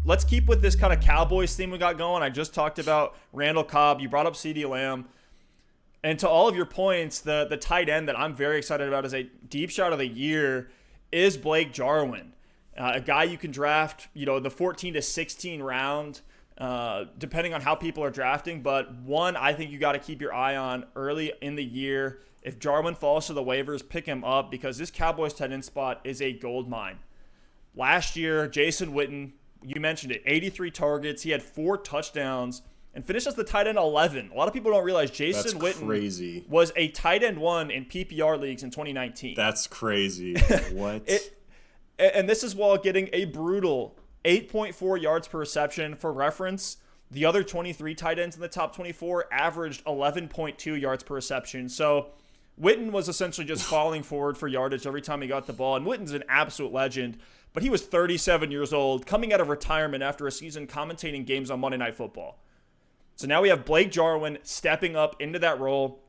let's keep with this kind of Cowboys theme we got going. I just talked about Randall Cobb. You brought up CeeDee Lamb. And to all of your points, the tight end that I'm very excited about as a deep shot of the year is Blake Jarwin, a guy you can draft, the 14 to 16 round, depending on how people are drafting. But one, I think you got to keep your eye on early in the year. If Jarwin falls to the waivers, pick him up because this Cowboys tight end spot is a gold mine. Last year, Jason Witten, you mentioned it, 83 targets. He had 4 touchdowns and finished as the tight end 11. A lot of people don't realize Jason Witten was a tight end 1 in PPR leagues in 2019. That's crazy. What? And this is while getting a brutal 8.4 yards per reception. For reference, the other 23 tight ends in the top 24 averaged 11.2 yards per reception. So Witten was essentially just falling forward for yardage every time he got the ball. And Witten's an absolute legend, but he was 37 years old, coming out of retirement after a season commentating games on Monday Night Football. So now we have Blake Jarwin stepping up into that role.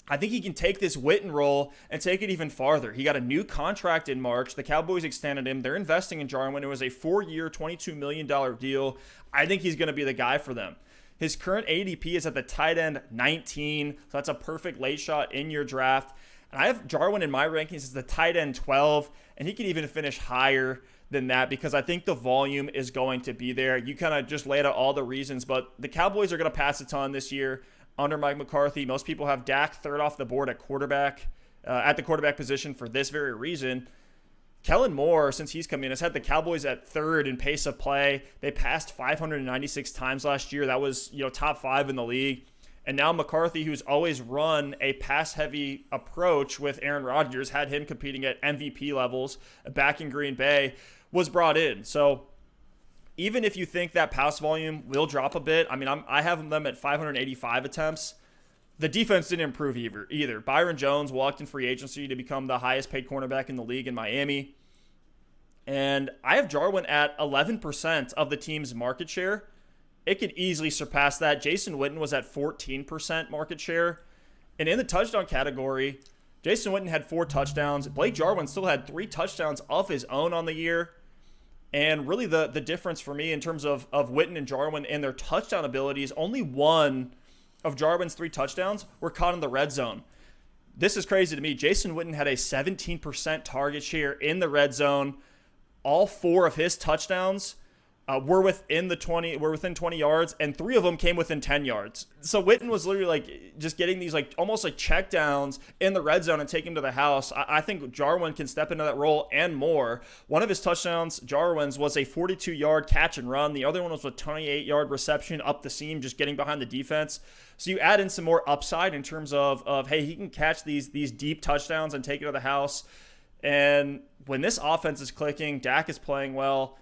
I think he can take this Witten role and take it even farther. He got a new contract in March. The Cowboys extended him. They're investing in Jarwin. It was a 4-year, $22 million deal. I think he's going to be the guy for them. His current ADP is at the tight end 19, so that's a perfect late shot in your draft. And I have Jarwin in my rankings as the tight end 12, and he could even finish higher than that because I think the volume is going to be there. You kind of just laid out all the reasons, but the Cowboys are going to pass a ton this year under Mike McCarthy. Most people have Dak third off the board at quarterback, at the quarterback position for this very reason. Kellen Moore, since he's come in, has had the Cowboys at third in pace of play. They passed 596 times last year. That was, top 5 in the league. And now McCarthy, who's always run a pass-heavy approach with Aaron Rodgers, had him competing at MVP levels back in Green Bay, was brought in. So even if you think that pass volume will drop a bit, I have them at 585 attempts. The defense didn't improve either. Byron Jones walked in free agency to become the highest paid cornerback in the league in Miami. And I have Jarwin at 11% of the team's market share. It could easily surpass that. Jason Witten was at 14% market share. And in the touchdown category, Jason Witten had 4 touchdowns. Blake Jarwin still had 3 touchdowns of his own on the year. And really the difference for me in terms of Witten and Jarwin and their touchdown abilities, only one of Jarwin's 3 touchdowns were caught in the red zone. This is crazy to me. Jason Witten had a 17% target share in the red zone. All 4 of his touchdowns were within 20 yards, and 3 of them came within 10 yards. So Witten was literally just getting these almost check downs in the red zone and take him to the house. I think Jarwin can step into that role and more. One of his touchdowns, Jarwin's, was a 42-yard catch and run. The other one was a 28-yard reception up the seam, just getting behind the defense. So you add in some more upside in terms of hey, he can catch these deep touchdowns and take it to the house. And when this offense is clicking, Dak is playing well,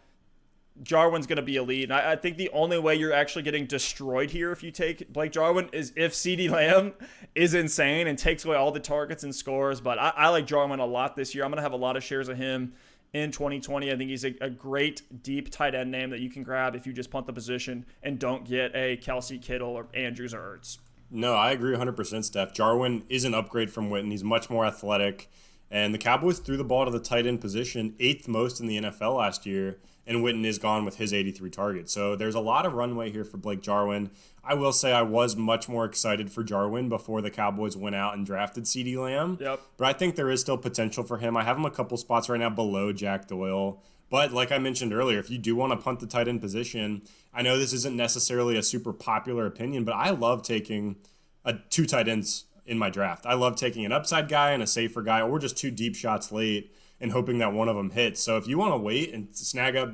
Jarwin's going to be elite. And I think the only way you're actually getting destroyed here if you take Blake Jarwin is if CeeDee Lamb is insane and takes away all the targets and scores. But I like Jarwin a lot this year. I'm going to have a lot of shares of him in 2020. I think he's a great deep tight end name that you can grab if you just punt the position and don't get a Kelsey, Kittle, or Andrews or Ertz. No, I agree 100%, Stef. Jarwin is an upgrade from Witten. He's much more athletic. And the Cowboys threw the ball to the tight end position, 8th most in the NFL last year, and Witten is gone with his 83 targets. So there's a lot of runway here for Blake Jarwin. I will say I was much more excited for Jarwin before the Cowboys went out and drafted CeeDee Lamb. Yep. But I think there is still potential for him. I have him a couple spots right now below Jack Doyle. But like I mentioned earlier, if you do want to punt the tight end position, I know this isn't necessarily a super popular opinion, but I love taking 2 tight ends in my draft. I love taking an upside guy and a safer guy, or just 2 deep shots late and hoping that one of them hits. So if you want to wait and snag up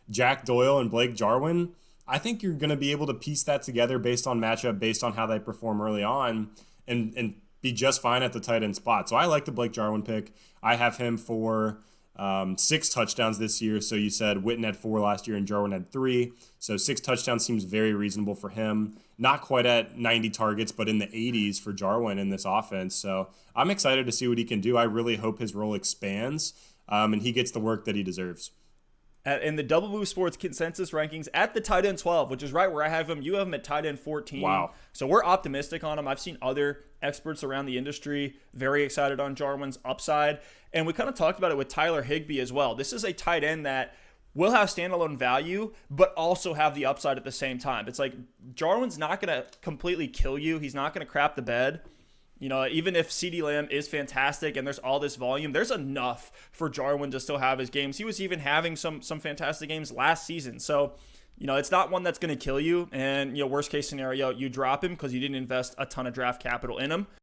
Jack Doyle and Blake Jarwin, I think you're going to be able to piece that together based on matchup, based on how they perform early on, and be just fine at the tight end spot. So I like the Blake Jarwin pick. I have him for 6 touchdowns this year. So you said Witten had 4 last year and Jarwin had 3. So 6 touchdowns seems very reasonable for him. Not quite at 90 targets, but in the 80s for Jarwin in this offense. So I'm excited to see what he can do. I really hope his role expands and he gets the work that he deserves. In the Double Move Sports consensus rankings at the tight end 12, which is right where I have him. You have him at tight end 14. Wow. So we're optimistic on him. I've seen other experts around the industry very excited on Jarwin's upside. And we kind of talked about it with Tyler Higbee as well. This is a tight end that will have standalone value, but also have the upside at the same time. It's like Jarwin's not going to completely kill you. He's not going to crap the bed. You know, even if CeeDee Lamb is fantastic and there's all this volume, there's enough for Jarwin to still have his games. He was even having some fantastic games last season. So, you know, it's not one that's going to kill you. And, you know, worst case scenario, you drop him because you didn't invest a ton of draft capital in him.